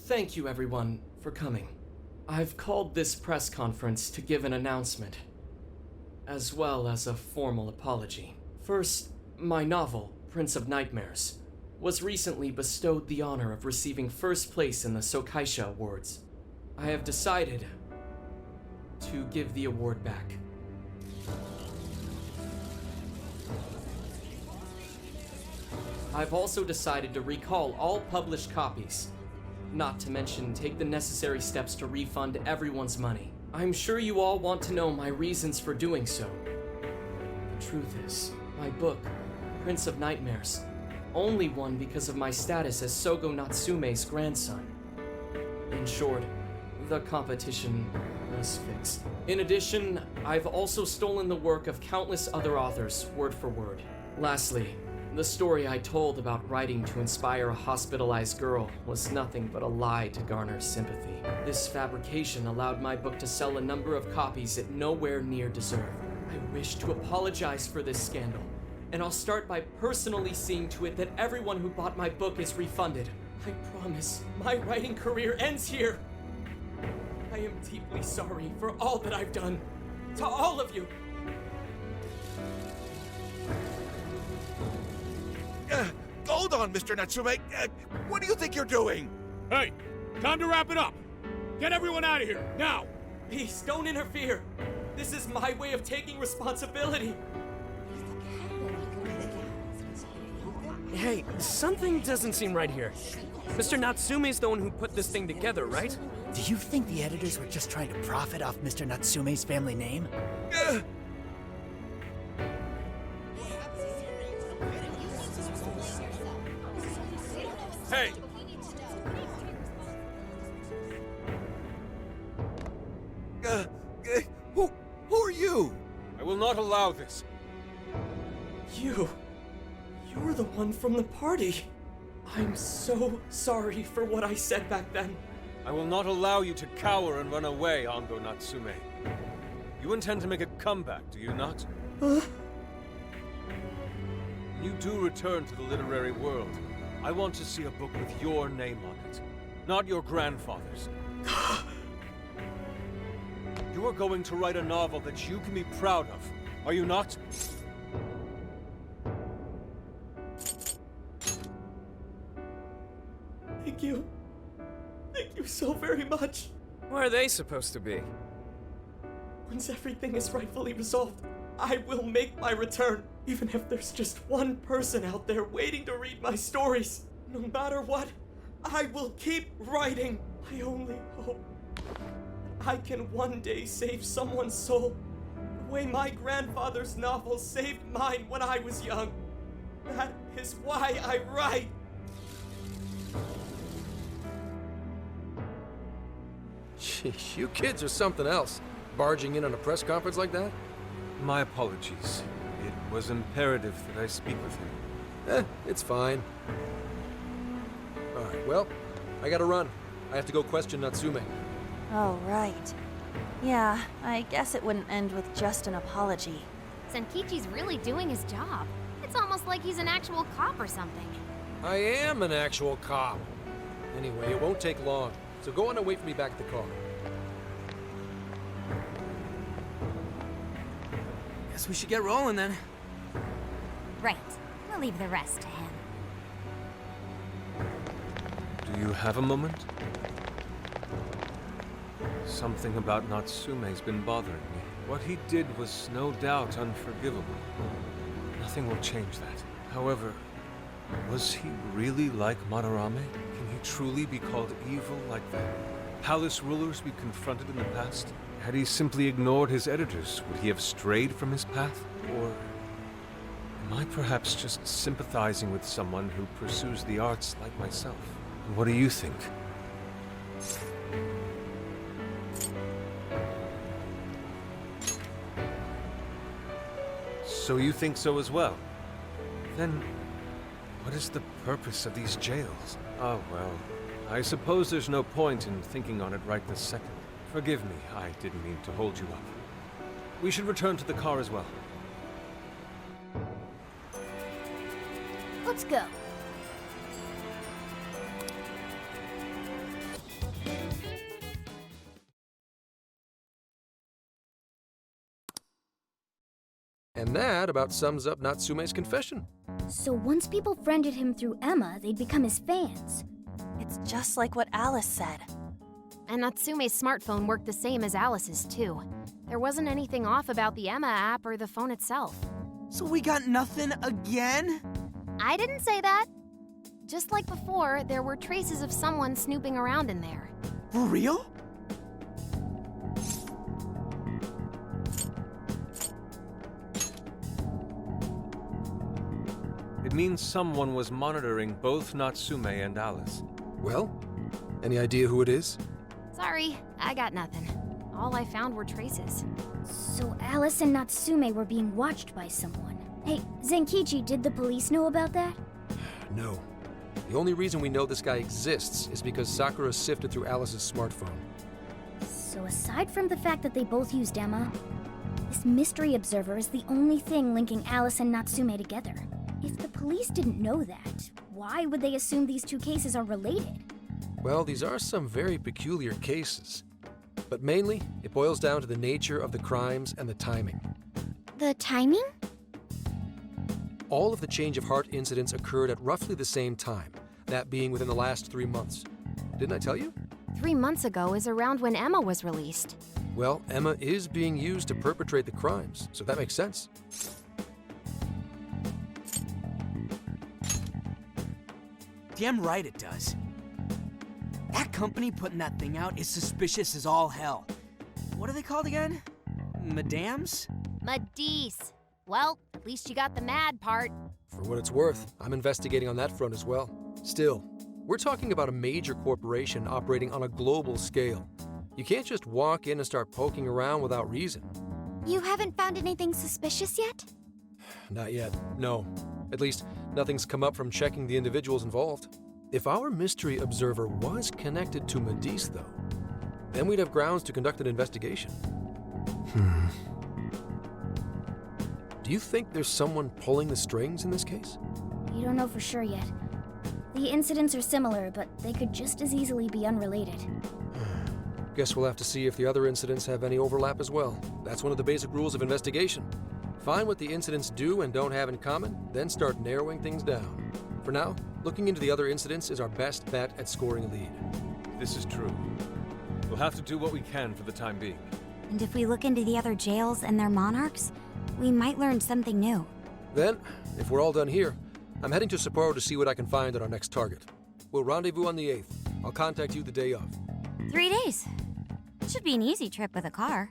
Thank you, everyone, for coming. I've called this press conference to give an announcement, as well as a formal apology. First, my novel, Prince of Nightmares, was recently bestowed the honor of receiving first place in the Sokaisha Awards. I have decided to give the award back. I've also decided to recall all published copies, not to mention take the necessary steps to refund everyone's money. I'm sure you all want to know my reasons for doing so. The truth is, my book, Prince of Nightmares, only won because of my status as Sogo Natsume's grandson. In short, the competition was fixed. In addition, I've also stolen the work of countless other authors, word for word. Lastly, the story I told about writing to inspire a hospitalized girl was nothing but a lie to garner sympathy. This fabrication allowed my book to sell a number of copies it nowhere near deserved. I wish to apologize for this scandal, and I'll start by personally seeing to it that everyone who bought my book is refunded. I promise, my writing career ends here. I am deeply sorry for all that I've done. To all of you. Hold on, Mr. Natsume. What do you think you're doing? Hey, time to wrap it up. Get everyone out of here, now! Please, don't interfere. This is my way of taking responsibility. Hey, something doesn't seem right here. Mr. Natsume's the one who put this thing together, right? Do you think the editors were just trying to profit off Mr. Natsume's family name? Hey! Who are you? I will not allow this. You're the one from the party. I'm so sorry for what I said back then. I will not allow you to cower and run away, Ando Natsume. You intend to make a comeback, do you not? Huh? When you do return to the literary world, I want to see a book with your name on it, not your grandfather's. You are going to write a novel that you can be proud of, are you not? Thank you. Thank you so very much. Where are they supposed to be? Once everything is rightfully resolved, I will make my return, even if there's just one person out there waiting to read my stories. No matter what, I will keep writing. I only hope I can one day save someone's soul, the way my grandfather's novel saved mine when I was young. That is why I write. Sheesh, you kids are something else. Barging in on a press conference like that? My apologies. It was imperative that I speak with him. It's fine. Alright, well, I gotta run. I have to go question Natsume. Oh, right. Yeah, I guess it wouldn't end with just an apology. Senkichi's really doing his job. It's almost like he's an actual cop or something. I am an actual cop. Anyway, it won't take long, so go on and wait for me back at the car. Guess we should get rolling then. Right. We'll leave the rest to him. Do you have a moment? Something about Natsume's been bothering me. What he did was no doubt unforgivable. Nothing will change that. However, was he really like Madarame? Can he truly be called evil like the palace rulers we confronted in the past? Had he simply ignored his editors, would he have strayed from his path? Or am I perhaps just sympathizing with someone who pursues the arts like myself? What do you think? So you think so as well? Then, what is the purpose of these jails? Oh well, I suppose there's no point in thinking on it right this second. Forgive me, I didn't mean to hold you up. We should return to the car as well. Let's go. And that about sums up Natsume's confession. So once people friended him through Emma, they'd become his fans. It's just like what Alice said. And Natsume's smartphone worked the same as Alice's, too. There wasn't anything off about the Emma app or the phone itself. So we got nothing again? I didn't say that. Just like before, there were traces of someone snooping around in there. For real? It means someone was monitoring both Natsume and Alice. Well, any idea who it is? Sorry, I got nothing. All I found were traces. So Alice and Natsume were being watched by someone. Hey, Zenkichi, did the police know about that? No. The only reason we know this guy exists is because Sakura sifted through Alice's smartphone. So aside from the fact that they both used Emma, this mystery observer is the only thing linking Alice and Natsume together. If the police didn't know that, why would they assume these two cases are related? Well, these are some very peculiar cases. But mainly, it boils down to the nature of the crimes and the timing. The timing? All of the change of heart incidents occurred at roughly the same time, that being within the last 3 months. Didn't I tell you? 3 months ago is around when Emma was released. Well, Emma is being used to perpetrate the crimes, so that makes sense. Damn right it does. That company putting that thing out is suspicious as all hell. What are they called again? Madams? Madisse. Well, at least you got the mad part. For what it's worth, I'm investigating on that front as well. Still, we're talking about a major corporation operating on a global scale. You can't just walk in and start poking around without reason. You haven't found anything suspicious yet? Not yet, no. At least, nothing's come up from checking the individuals involved. If our mystery observer was connected to Madisse, though, then we'd have grounds to conduct an investigation. Do you think there's someone pulling the strings in this case? You don't know for sure yet. The incidents are similar, but they could just as easily be unrelated. Guess we'll have to see if the other incidents have any overlap as well. That's one of the basic rules of investigation. Find what the incidents do and don't have in common, then start narrowing things down. For now, looking into the other incidents is our best bet at scoring a lead. This is true. We'll have to do what we can for the time being. And if we look into the other jails and their monarchs, we might learn something new. Then, if we're all done here, I'm heading to Sapporo to see what I can find at our next target. We'll rendezvous on the 8th. I'll contact you the day of. 3 days. Should be an easy trip with a car.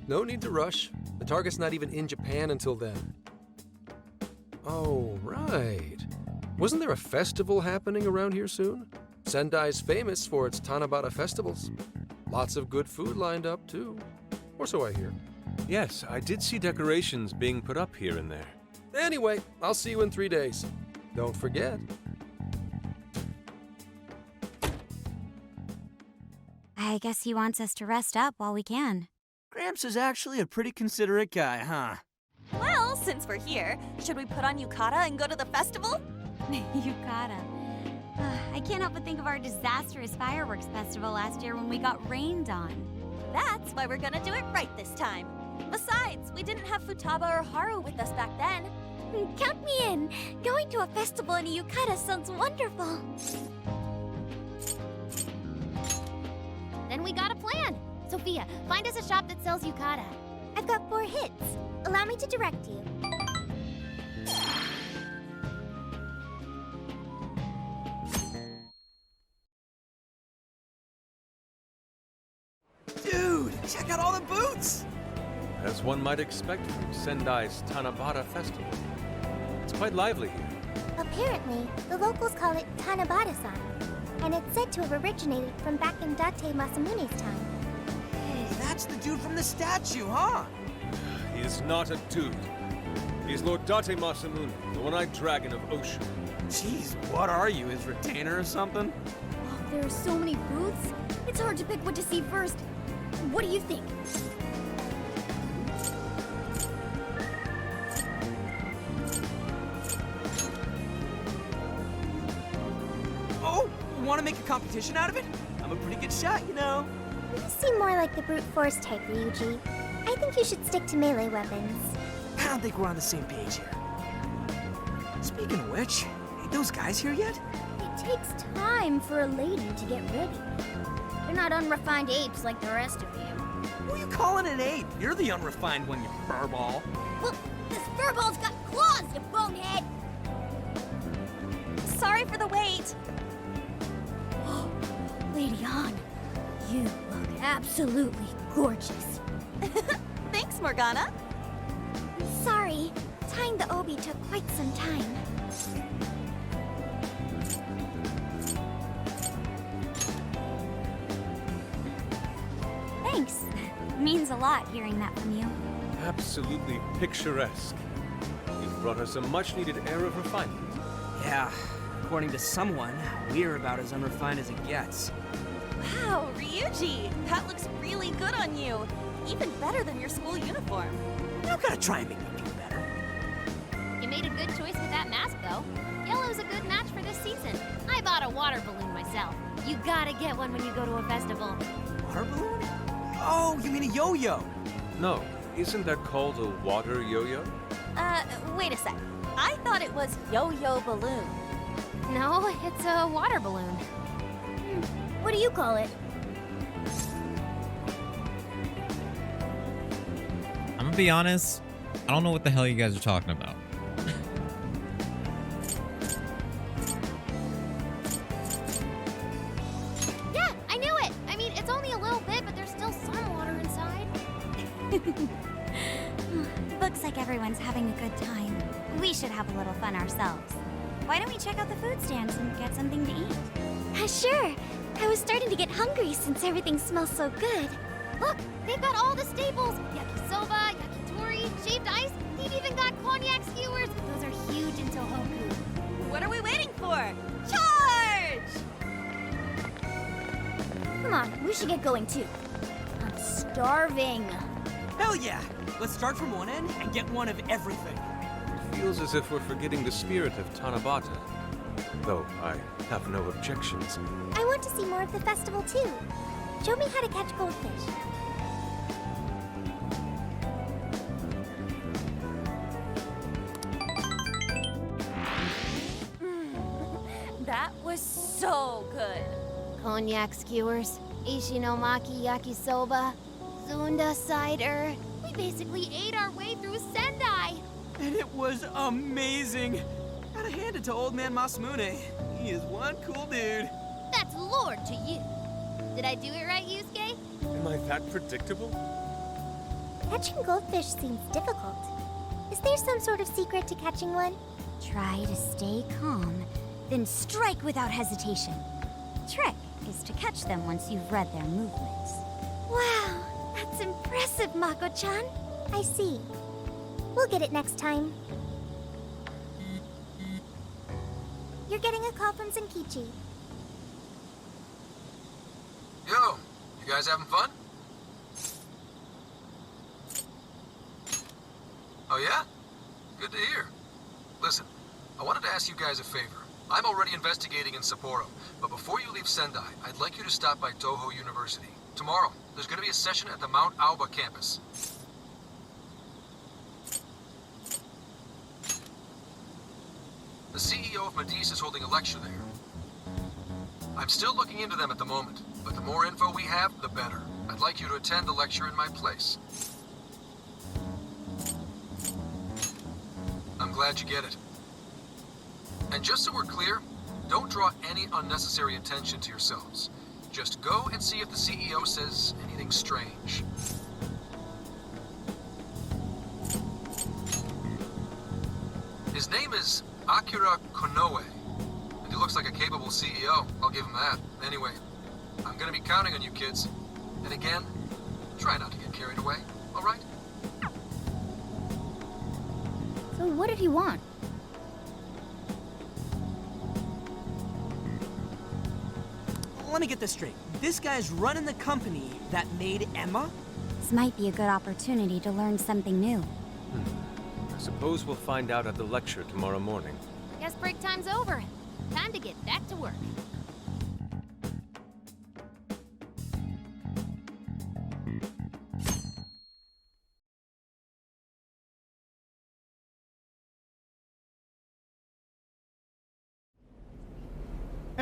No need to rush. The target's not even in Japan until then. Oh, right. Wasn't there a festival happening around here soon? Sendai's famous for its Tanabata festivals. Lots of good food lined up, too. Or so I hear. Yes, I did see decorations being put up here and there. Anyway, I'll see you in 3 days. Don't forget. I guess he wants us to rest up while we can. Gramps is actually a pretty considerate guy, huh? Well, since we're here, should we put on yukata and go to the festival? Yukata. I can't help but think of our disastrous fireworks festival last year when we got rained on. That's why we're gonna do it right this time. Besides, we didn't have Futaba or Haru with us back then. Count me in! Going to a festival in a yukata sounds wonderful. Then we got a plan. Sophia, find us a shop that sells yukata. I've got 4 hits. Allow me to direct you. Dude, check out all the booths! As one might expect from Sendai's Tanabata festival. It's quite lively here. Apparently, the locals call it Tanabata-san, and it's said to have originated from back in Date Masamune's time. Hey, that's the dude from the statue, huh? He is not a dude. He's Lord Date Masamune, the one-eyed dragon of Ocean. Jeez, what are you, his retainer or something? Oh, there are so many booths. It's hard to pick what to see first. What do you think? Oh, you want to make a competition out of it? I'm a pretty good shot, you know. You seem more like the brute force type, Ryuji. I think you should stick to melee weapons. I don't think we're on the same page here. Speaking of which, ain't those guys here yet? It takes time for a lady to get ready. They're not unrefined apes like the rest of you. Who are you calling an ape? You're the unrefined one, you furball. Well, this furball's got claws, you bonehead! Sorry for the wait. Lady Han, you look absolutely gorgeous. Thanks, Morgana. Sorry, tying the obi took quite some time. Thanks. Means a lot hearing that from you. Absolutely picturesque. You've brought us a much-needed air of refinement. Yeah, according to someone, we're about as unrefined as it gets. Wow, Ryuji, that looks really good on you. Even better than your school uniform. You don't gotta try and make me feel better. You made a good choice with that mask, though. Yellow's a good match for this season. I bought a water balloon myself. You gotta get one when you go to a festival. Water balloon? Oh, you mean a yo-yo? No, isn't that called a water yo-yo? Wait a sec. I thought it was yo-yo balloon. No, it's a water balloon. What do you call it? I'm gonna be honest, I don't know what the hell you guys are talking about. Yeah, I knew it! I mean, it's only a little bit, but there's still some water inside. Looks like everyone's having a good time. We should have a little fun ourselves. Why don't we check out the food stands and get something to eat? Sure. I was starting to get hungry since everything smells so good. Look, they've got all the staples. Yakisoba, yakitori, shaved ice. They've even got cognac skewers. Those are huge in Tohoku. What are we waiting for? Charge! Come on, we should get going too. I'm starving. Hell yeah! Let's start from one end and get one of everything. It feels as if we're forgetting the spirit of Tanabata. Though I have no objections. I want to see more of the festival too. Show me how to catch goldfish. That was so good. Cognac skewers, Ishinomaki yakisoba, Zunda cider. We basically ate our way through Sendai. And it was amazing. Gotta hand it to old man Masamune. He is one cool dude. That's Lord to you. Did I do it right, Yusuke? Am I that predictable? Catching goldfish seems difficult. Is there some sort of secret to catching one? Try to stay calm, then strike without hesitation. Trick is to catch them once you've read their movements. Wow, that's impressive, Mako-chan. I see. We'll get it next time. You're getting a call from Zenkichi. Yo, you guys having fun? Oh yeah? Good to hear. Listen, I wanted to ask you guys a favor. I'm already investigating in Sapporo, but before you leave Sendai, I'd like you to stop by Toho University. Tomorrow, there's going to be a session at the Mount Aoba campus. The CEO of Matisse is holding a lecture there. I'm still looking into them at the moment, but the more info we have, the better. I'd like you to attend the lecture in my place. I'm glad you get it. And just so we're clear, don't draw any unnecessary attention to yourselves. Just go and see if the CEO says anything strange. His name is Akira Konoe, and he looks like a capable CEO. I'll give him that. Anyway, I'm gonna be counting on you kids. And again, try not to get carried away, all right? So what did he want? Let me get this straight. This guy's running the company that made Emma? This might be a good opportunity to learn something new. I suppose we'll find out at the lecture tomorrow morning. Guess break time's over. Time to get back to work.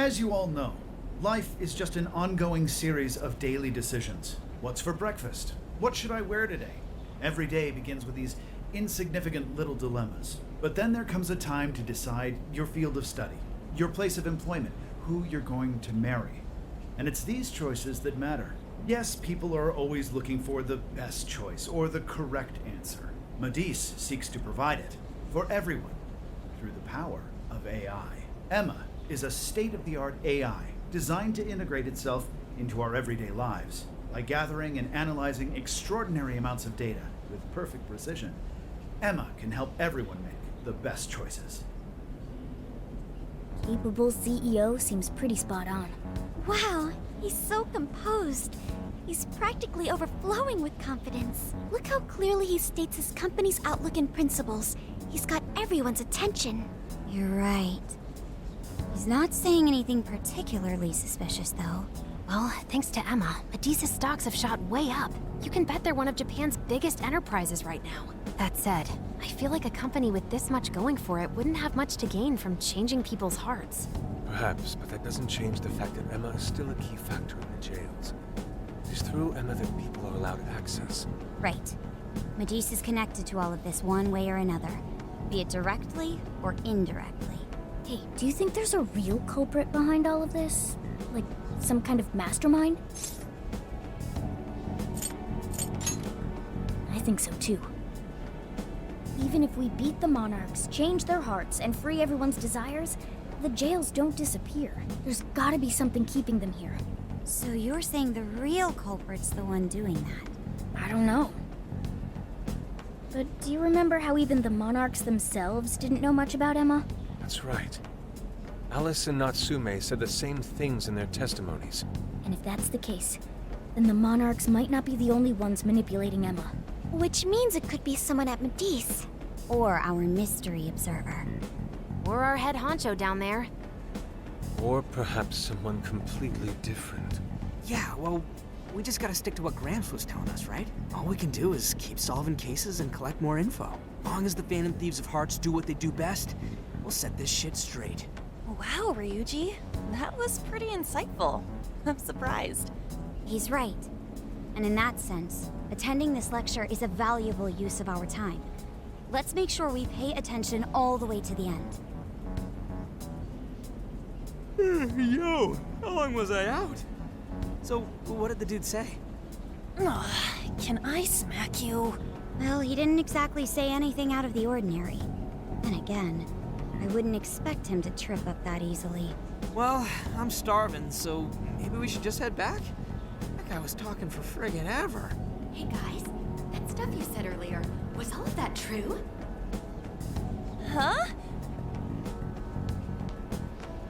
As you all know, life is just an ongoing series of daily decisions. What's for breakfast? What should I wear today? Every day begins with these insignificant little dilemmas. But then there comes a time to decide your field of study, your place of employment, who you're going to marry. And it's these choices that matter. Yes, people are always looking for the best choice or the correct answer. Medice seeks to provide it for everyone through the power of AI. Emma is a state-of-the-art AI designed to integrate itself into our everyday lives. By gathering and analyzing extraordinary amounts of data with perfect precision, Emma can help everyone make the best choices. Capable CEO seems pretty spot on. Wow, he's so composed. He's practically overflowing with confidence. Look how clearly he states his company's outlook and principles. He's got everyone's attention. You're right. He's not saying anything particularly suspicious, though. Well, thanks to Emma, Medice's stocks have shot way up. You can bet they're one of Japan's biggest enterprises right now. That said, I feel like a company with this much going for it wouldn't have much to gain from changing people's hearts. Perhaps, but that doesn't change the fact that Emma is still a key factor in the jails. It's through Emma that people are allowed access. Right. Medice is connected to all of this one way or another, be it directly or indirectly. Hey, do you think there's a real culprit behind all of this? Like, some kind of mastermind? I think so too. Even if we beat the Monarchs, change their hearts, and free everyone's desires, the jails don't disappear. There's gotta be something keeping them here. So you're saying the real culprit's the one doing that? I don't know. But do you remember how even the Monarchs themselves didn't know much about Emma? That's right. Alice and Natsume said the same things in their testimonies. And if that's the case, then the Monarchs might not be the only ones manipulating Emma. Which means it could be someone at Medice. Or our mystery observer. Or our head honcho down there. Or perhaps someone completely different. Yeah, well, we just gotta stick to what Gramps was telling us, right? All we can do is keep solving cases and collect more info. Long as the Phantom Thieves of Hearts do what they do best, we'll set this shit straight. Wow, Ryuji. That was pretty insightful. I'm surprised. He's right. And in that sense, attending this lecture is a valuable use of our time. Let's make sure we pay attention all the way to the end. Yo, how long was I out? So, what did the dude say? Can I smack you? Well, he didn't exactly say anything out of the ordinary. Then again, I wouldn't expect him to trip up that easily. Well, I'm starving, so maybe we should just head back? That guy was talking for friggin' ever. Hey guys, that stuff you said earlier, was all of that true? Huh?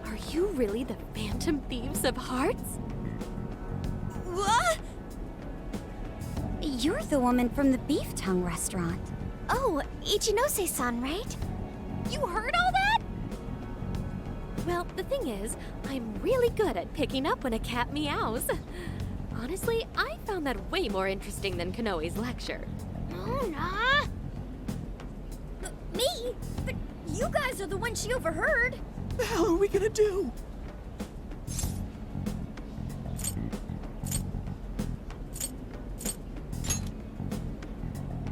Are you really the Phantom Thieves of Hearts? What? You're the woman from the Beef Tongue restaurant. Oh, Ichinose-san, right? You heard all that? Well, the thing is, I'm really good at picking up when a cat meows. Honestly, I found that way more interesting than Konoe's lecture. Mona! Me? But you guys are the ones she overheard. What the hell are we gonna do?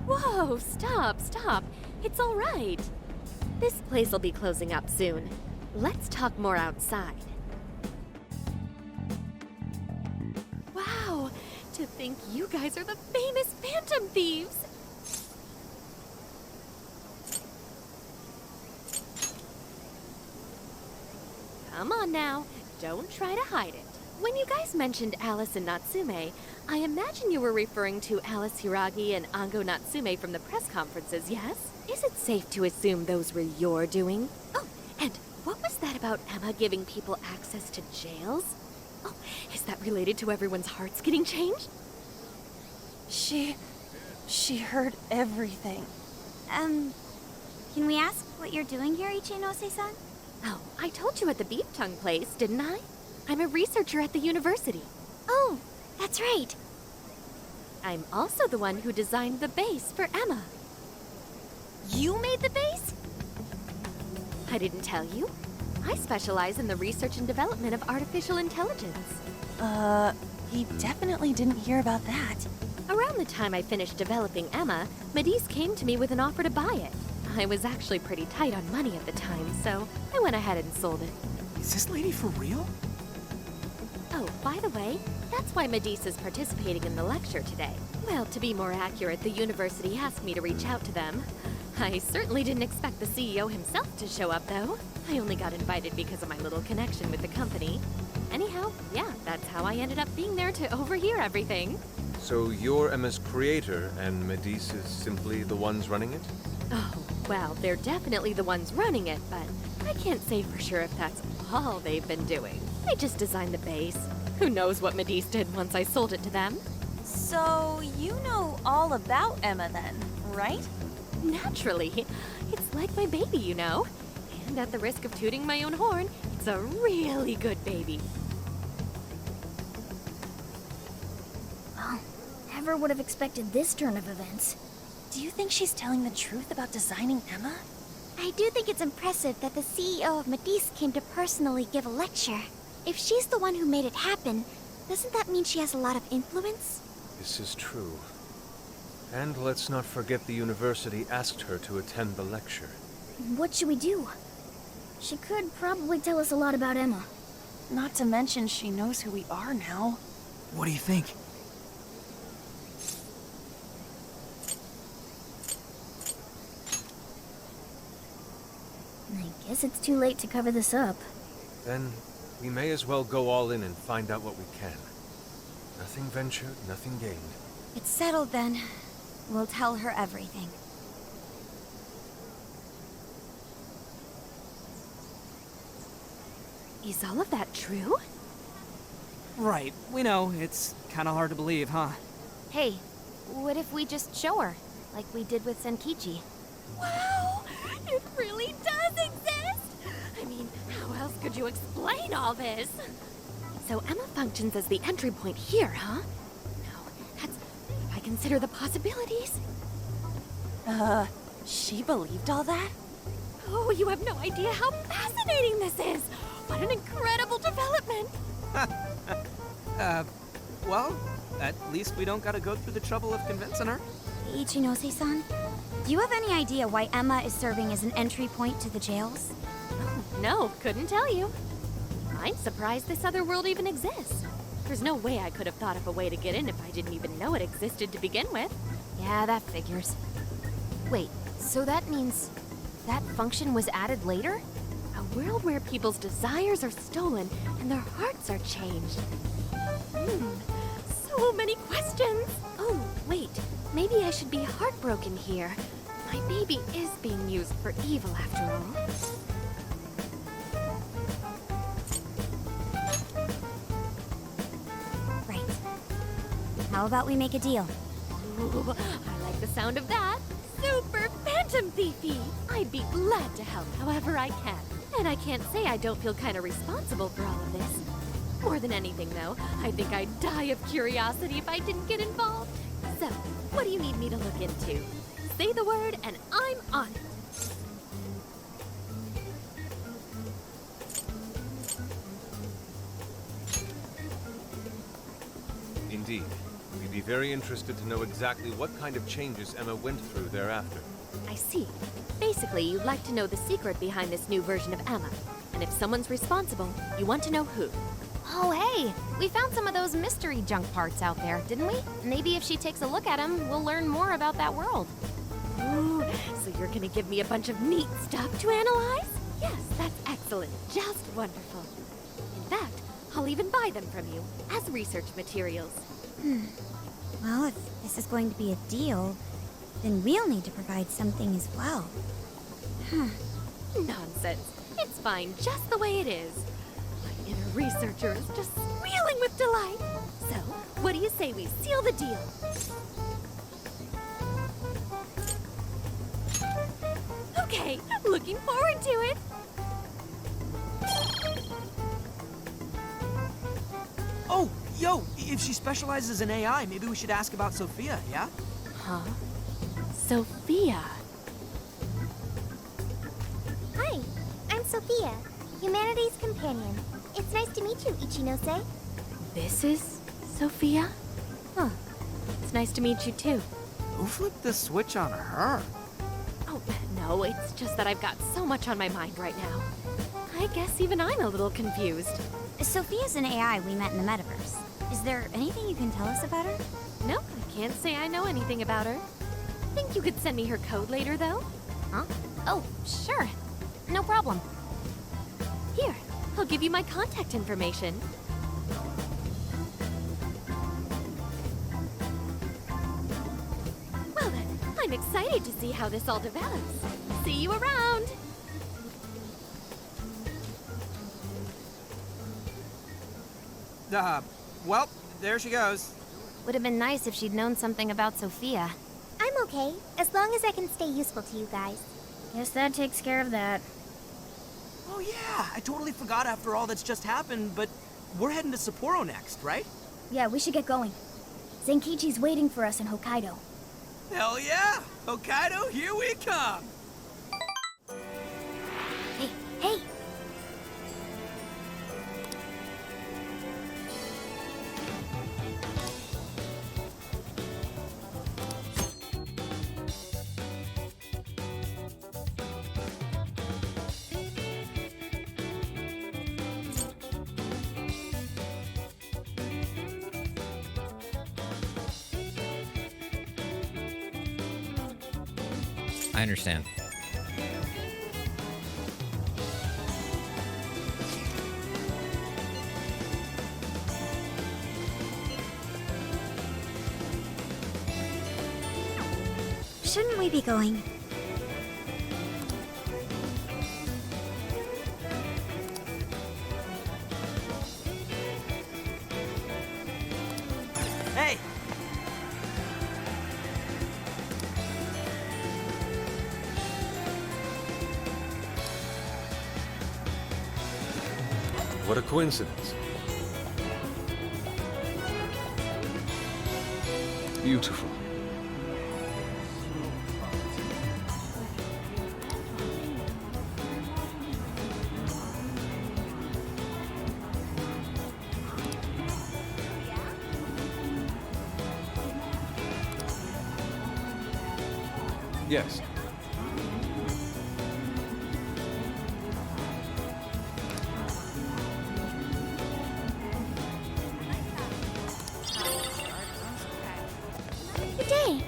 Whoa, stop. It's all right. This place will be closing up soon. Let's talk more outside. Wow, to think you guys are the famous Phantom Thieves. Come on now, don't try to hide it. When you guys mentioned Alice and Natsume, I imagine you were referring to Alice Hiragi and Ango Natsume from the press conferences, yes? Is it safe to assume those were your doing? Oh, and what was that about Emma giving people access to jails? Oh, is that related to everyone's hearts getting changed? She heard everything. Can we ask what you're doing here, Ichinose-san? Oh, I told you at the Beef Tongue place, didn't I? I'm a researcher at the university. Oh, that's right. I'm also the one who designed the base for Emma. You made the base? I didn't tell you. I specialize in the research and development of artificial intelligence. He definitely didn't hear about that. Around the time I finished developing Emma, Medice came to me with an offer to buy it. I was actually pretty tight on money at the time, so I went ahead and sold it. Is this lady for real? Oh, by the way, that's why Medice is participating in the lecture today. Well, to be more accurate, the university asked me to reach out to them. I certainly didn't expect the CEO himself to show up, though. I only got invited because of my little connection with the company. Anyhow, yeah, that's how I ended up being there to overhear everything. So you're Emma's creator, and Medice is simply the ones running it? Oh, well, they're definitely the ones running it, but I can't say for sure if that's all they've been doing. They just designed the base. Who knows what Medice did once I sold it to them? So, you know all about Emma then, right? Naturally. It's like my baby, you know. And at the risk of tooting my own horn, it's a really good baby. Well, never would have expected this turn of events. Do you think she's telling the truth about designing Emma? I do think it's impressive that the CEO of Medice came to personally give a lecture. If she's the one who made it happen, doesn't that mean she has a lot of influence? This is true. And let's not forget the university asked her to attend the lecture. What should we do? She could probably tell us a lot about Emma. Not to mention she knows who we are now. What do you think? I guess it's too late to cover this up. Then we may as well go all in and find out what we can. Nothing ventured, nothing gained. It's settled then. We'll tell her everything. Is all of that true? Right, we know. It's kind of hard to believe, huh? Hey, what if we just show her, like we did with Senkichi? Wow! It really does exist! I mean, how else could you explain all this? So Emma functions as the entry point here, huh? No, that's... if I consider the possibilities... She believed all that? Oh, you have no idea how fascinating this is! What an incredible development! Well, at least we don't gotta go through the trouble of convincing her. Ichinose-san, do you have any idea why Emma is serving as an entry point to the jails? Oh, no, couldn't tell you. I'm surprised this other world even exists. There's no way I could have thought of a way to get in if I didn't even know it existed to begin with. Yeah, that figures. Wait, so that means that function was added later? A world where people's desires are stolen and their hearts are changed. So many questions. Oh, wait. Maybe I should be heartbroken here. My baby is being used for evil after all. Right. How about we make a deal? Ooh, I like the sound of that. Super Phantom Thiefy! I'd be glad to help however I can. And I can't say I don't feel kind of responsible for all of this. More than anything, though, I think I'd die of curiosity if I didn't get involved. So, what do you need me to look into? Say the word and I'm on it. Indeed. We'd be very interested to know exactly what kind of changes Emma went through thereafter. I see. Basically, you'd like to know the secret behind this new version of Emma. And if someone's responsible, you want to know who. Oh, hey! We found some of those mystery junk parts out there, didn't we? Maybe if she takes a look at them, we'll learn more about that world. Ooh, so you're gonna give me a bunch of neat stuff to analyze? Yes, that's excellent. Just wonderful. In fact, I'll even buy them from you as research materials. Well, if this is going to be a deal, then we'll need to provide something as well. Nonsense. It's fine just the way it is. My inner researcher is just squealing with delight. So, what do you say we seal the deal? Okay, looking forward to it. Oh, yo, if she specializes in AI, maybe we should ask about Sophia, yeah? Huh? Sophia. Hi, I'm Sophia. Humanity's companion. It's nice to meet you, Ichinose. This is Sophia? Huh. It's nice to meet you too. Who flipped the switch on her? Oh, no, it's just that I've got so much on my mind right now. I guess even I'm a little confused. Sophia's an AI we met in the metaverse. Is there anything you can tell us about her? Nope, I can't say I know anything about her. Think you could send me her code later, though? Huh? Oh, sure. No problem. Here, I'll give you my contact information. Well then, I'm excited to see how this all develops. See you around! Well, there she goes. Would have been nice if she'd known something about Sophia. I'm okay, as long as I can stay useful to you guys. Guess that takes care of that. Oh yeah, I totally forgot after all that's just happened, but we're heading to Sapporo next, right? Yeah, we should get going. Zenkichi's waiting for us in Hokkaido. Hell yeah! Hokkaido, here we come! Hey, hey! I understand. Shouldn't we be going? Hey! What a coincidence. Beautiful. Yes. Good day.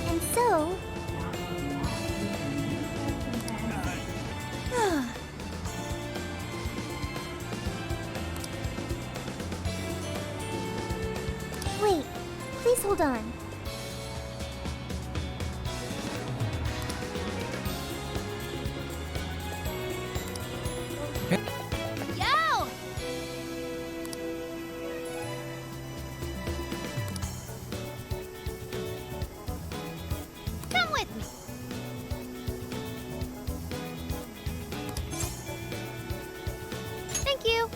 And so... Wait, please hold on. Yo! Come with me. Thank you.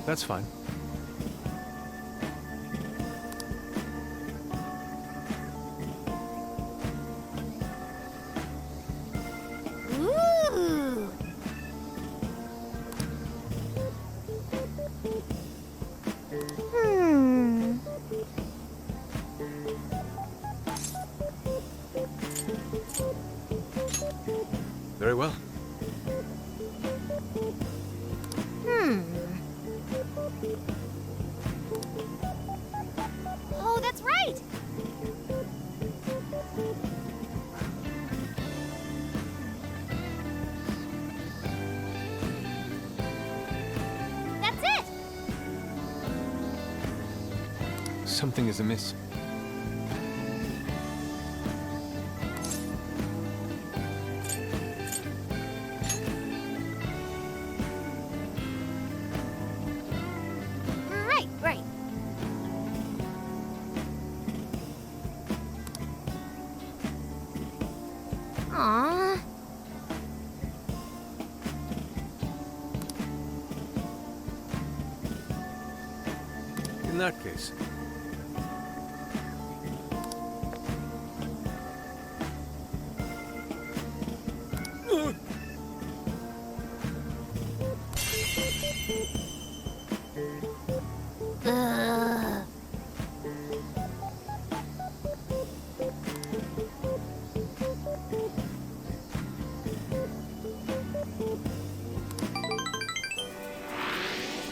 That's fine. Ooh. Hmm. Very well. Oh, that's right. That's it. something is amiss. Right. Aww. In that case,